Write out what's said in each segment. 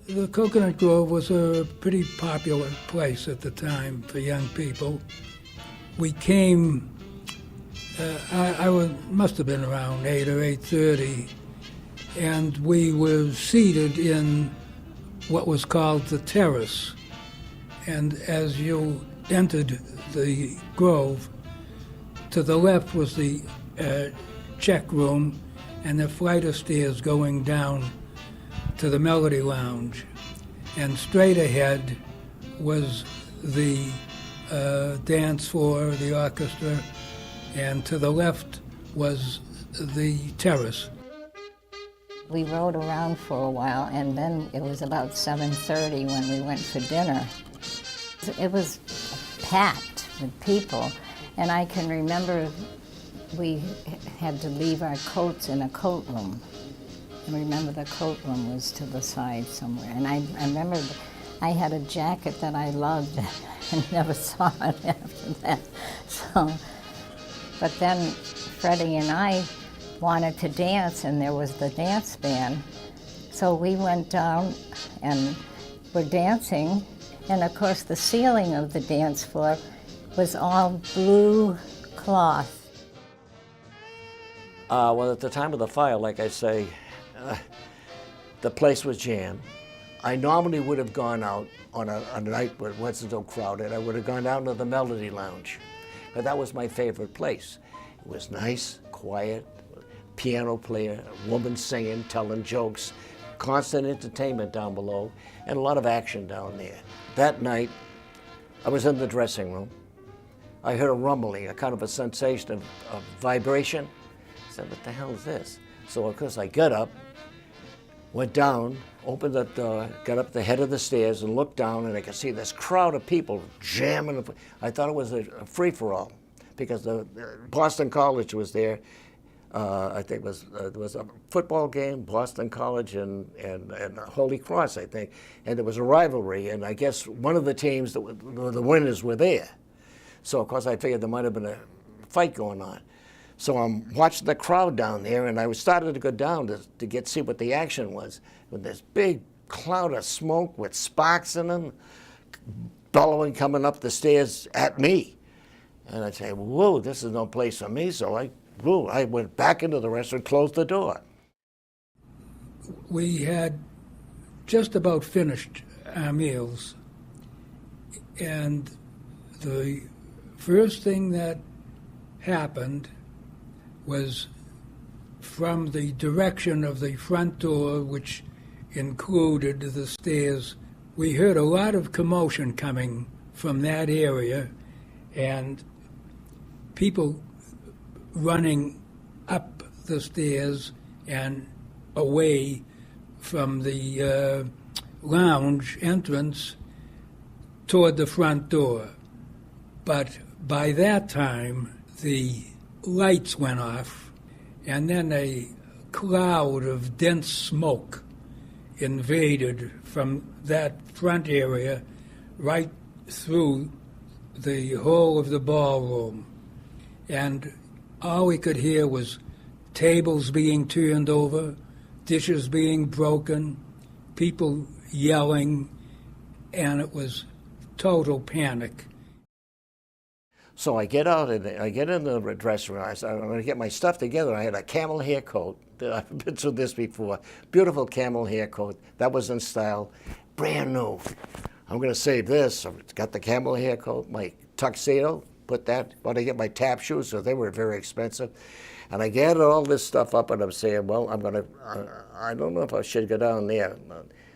the Coconut Grove was a pretty popular place at the time for young people. We came, must have been around 8 or 8:30, and we were seated in what was called the terrace. And as you entered the Grove, to the left was the check room and a flight of stairs going down to the Melody Lounge. And straight ahead was the dance floor, the orchestra, and to the left was the terrace. We rode around for a while, and then it was about 7:30 when we went for dinner. It was packed with people, and I can remember we had to leave our coats in a coat room. I remember the coat room was to the side somewhere, and I remember I had a jacket that I loved and never saw it after that. So, but then Freddie and I wanted to dance, and there was the dance band. So we went down and were dancing, and of course the ceiling of the dance floor was all blue cloth. Well, at the time of the fire, like I say, the place was jammed. I normally would have gone out on a night where it wasn't so crowded. I would have gone down to the Melody Lounge, but that was my favorite place. It was nice, quiet, piano player, a woman singing, telling jokes, constant entertainment down below, and a lot of action down there. That night, I was in the dressing room. I heard a rumbling, a kind of a sensation of vibration. I said, what the hell is this? So of course I got up, went down, opened the door, got up the head of the stairs and looked down, and I could see this crowd of people jamming. I thought it was a free-for-all because the Boston College was there. I think there was a football game, Boston College and Holy Cross, I think, and there was a rivalry, and I guess one of the teams, the winners were there. So of course I figured there might have been a fight going on. So I'm watching the crowd down there, and I started to go down to see what the action was, with this big cloud of smoke with sparks in them, bellowing coming up the stairs at me. And I'd say, whoa, this is no place for me, so I went back into the restaurant, closed the door. We had just about finished our meals, and the first thing that happened was from the direction of the front door, which included the stairs. We heard a lot of commotion coming from that area, and people running up the stairs and away from the lounge entrance toward the front door. But by that time, the lights went off, and then a cloud of dense smoke invaded from that front area right through the whole of the ballroom. And all we could hear was tables being turned over, dishes being broken, people yelling, and it was total panic. So I get out and I get in the dressing room. I said, I'm going to get my stuff together. I had a camel hair coat. I've been through this before. Beautiful camel hair coat. That was in style. Brand new. I'm going to save this. I've got the camel hair coat, my tuxedo, put that. But I get my tap shoes, so they were very expensive. And I gathered all this stuff up, and I'm saying, well, I'm going to, I don't know if I should go down there.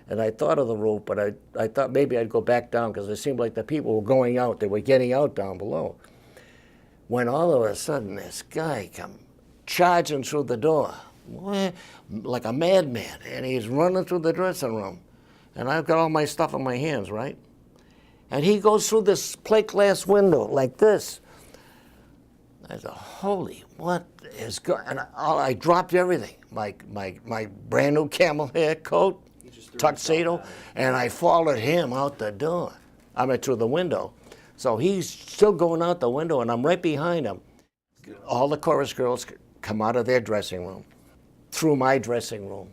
And I thought of the roof, but I thought maybe I'd go back down because it seemed like the people were going out. They were getting out down below. When all of a sudden this guy come charging through the door, like a madman, and he's running through the dressing room. And I've got all my stuff in my hands, right? And he goes through this plate glass window like this. I said, holy, what is going on? And I dropped everything, my brand new camel hair coat, tuxedo, and I followed him out the door. I mean, through the window. So he's still going out the window, and I'm right behind him. All the chorus girls come out of their dressing room, through my dressing room,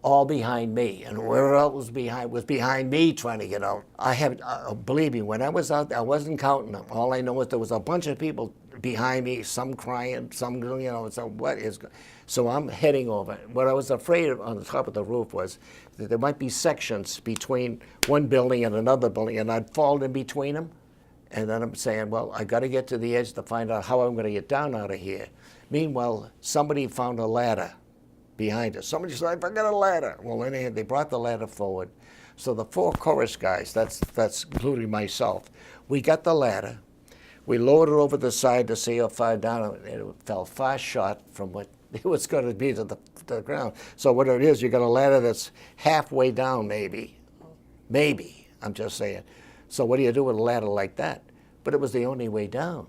all behind me, and whoever else was behind me trying to get out. I have, believe me, when I was out there, I wasn't counting them. All I know is there was a bunch of people behind me, some crying, some, so what is, so I'm heading over. What I was afraid of on the top of the roof was that there might be sections between one building and another building, and I'd fall in between them. And then I'm saying, well, I got to get to the edge to find out how I'm going to get down out of here. Meanwhile, somebody found a ladder behind us. Somebody said, I forgot a ladder. Well, anyhow, they brought the ladder forward. So the 4 chorus guys, that's including myself, we got the ladder. We lowered it over the side to see how far down, and it fell far short from what it was going to be to the ground. So what it is, you got a ladder that's halfway down, maybe. Maybe, I'm just saying. So what do you do with a ladder like that? But it was the only way down.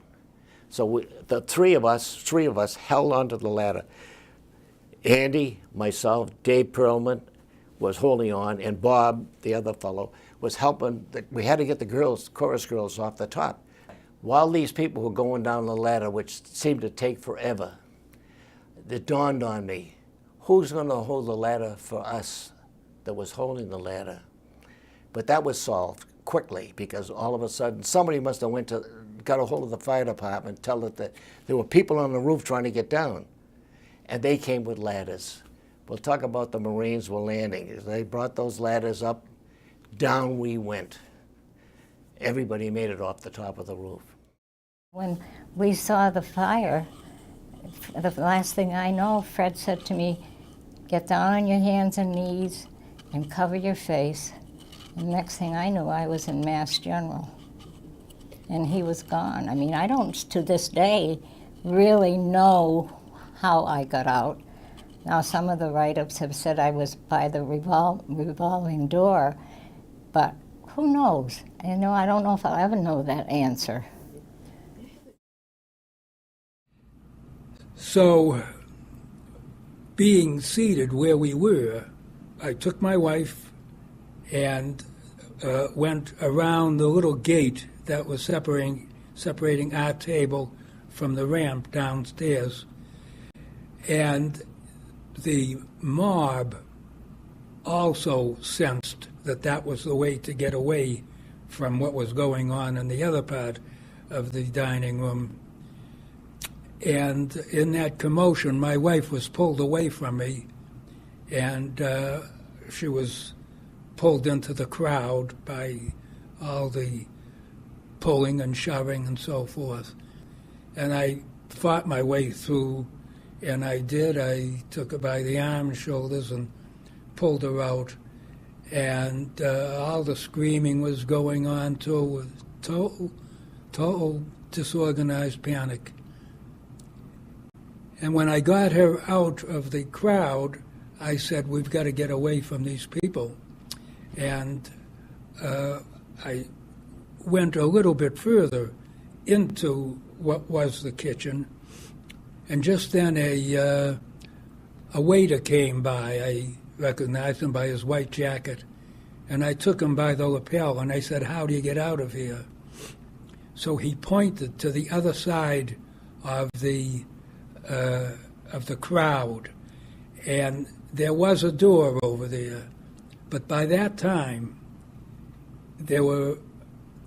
So the three of us held onto the ladder. Andy, myself, Dave Perlman was holding on, and Bob, the other fellow, was helping. We had to get the girls, chorus girls, off the top. While these people were going down the ladder, which seemed to take forever, it dawned on me, who's going to hold the ladder for us that was holding the ladder? But that was solved quickly, because all of a sudden somebody must have got a hold of the fire department, tell it that there were people on the roof trying to get down, and they came with ladders. We'll talk about the Marines were landing. They brought those ladders up, down we went. Everybody made it off the top of the roof. When we saw the fire, the last thing I know, Fred said to me, get down on your hands and knees and cover your face. And next thing I knew, I was in Mass General, and he was gone. I mean, I don't, to this day, really know how I got out. Now, some of the write-ups have said I was by the revolving door, but who knows? You know, I don't know if I'll ever know that answer. So, being seated where we were, I took my wife and went around the little gate that was separating our table from the ramp downstairs. And the mob also sensed that that was the way to get away from what was going on in the other part of the dining room. And in that commotion, my wife was pulled away from me, and she was pulled into the crowd by all the pulling and shoving and so forth. And I fought my way through, and I did. I took her by the arm and shoulders and pulled her out. And all the screaming was going on too, with total disorganized panic. And when I got her out of the crowd, I said, we've got to get away from these people. And I went a little bit further into what was the kitchen, and just then a waiter came by. I recognized him by his white jacket, and I took him by the lapel, and I said, how do you get out of here? So he pointed to the other side of the crowd, and there was a door over there. But by that time, there were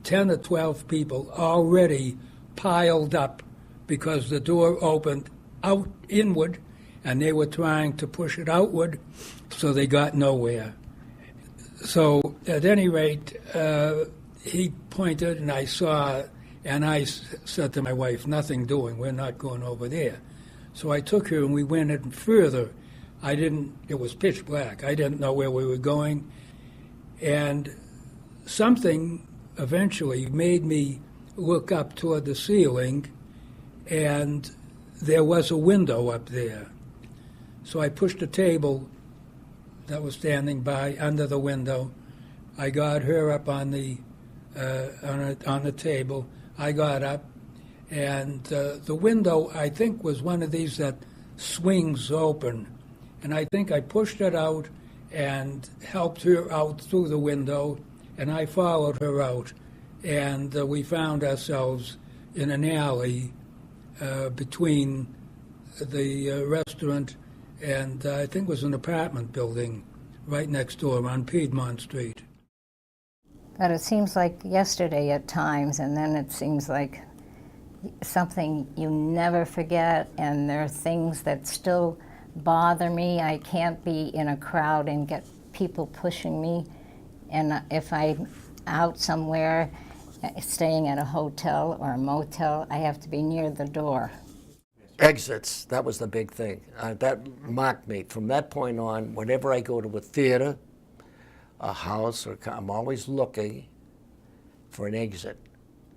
10 or 12 people already piled up because the door opened out inward, and they were trying to push it outward, so they got nowhere. So at any rate, he pointed, and I saw, and I said to my wife, nothing doing, we're not going over there. So I took her, and we went in further. It was pitch black. I didn't know where we were going. And something eventually made me look up toward the ceiling, and there was a window up there. So I pushed a table that was standing by under the window. I got her up on the table. I got up, and the window, I think, was one of these that swings open. And I think I pushed it out and helped her out through the window, and I followed her out. And we found ourselves in an alley between the restaurant and I think it was an apartment building right next door on Piedmont Street. But it seems like yesterday at times, and then it seems like something you never forget, and there are things that still bother me. I can't be in a crowd and get people pushing me, and if I'm out somewhere, staying at a hotel or a motel, I have to be near the door. Exits, that was the big thing. That marked me. From that point on, whenever I go to a theater, a house, I'm always looking for an exit.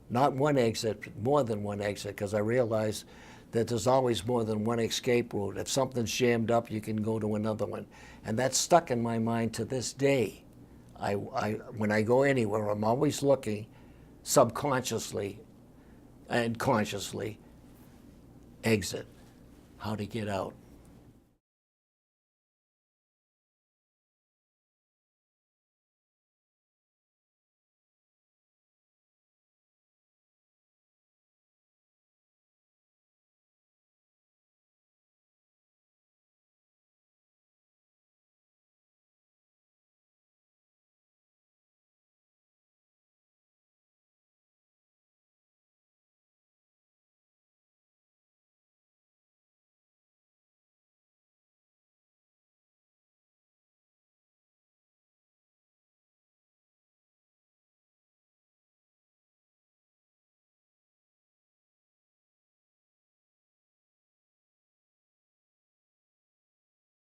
Not one exit, but more than one exit, because I realize that there's always more than one escape route. If something's jammed up, you can go to another one. And that's stuck in my mind to this day. When I go anywhere, I'm always looking subconsciously and consciously, exit, how to get out.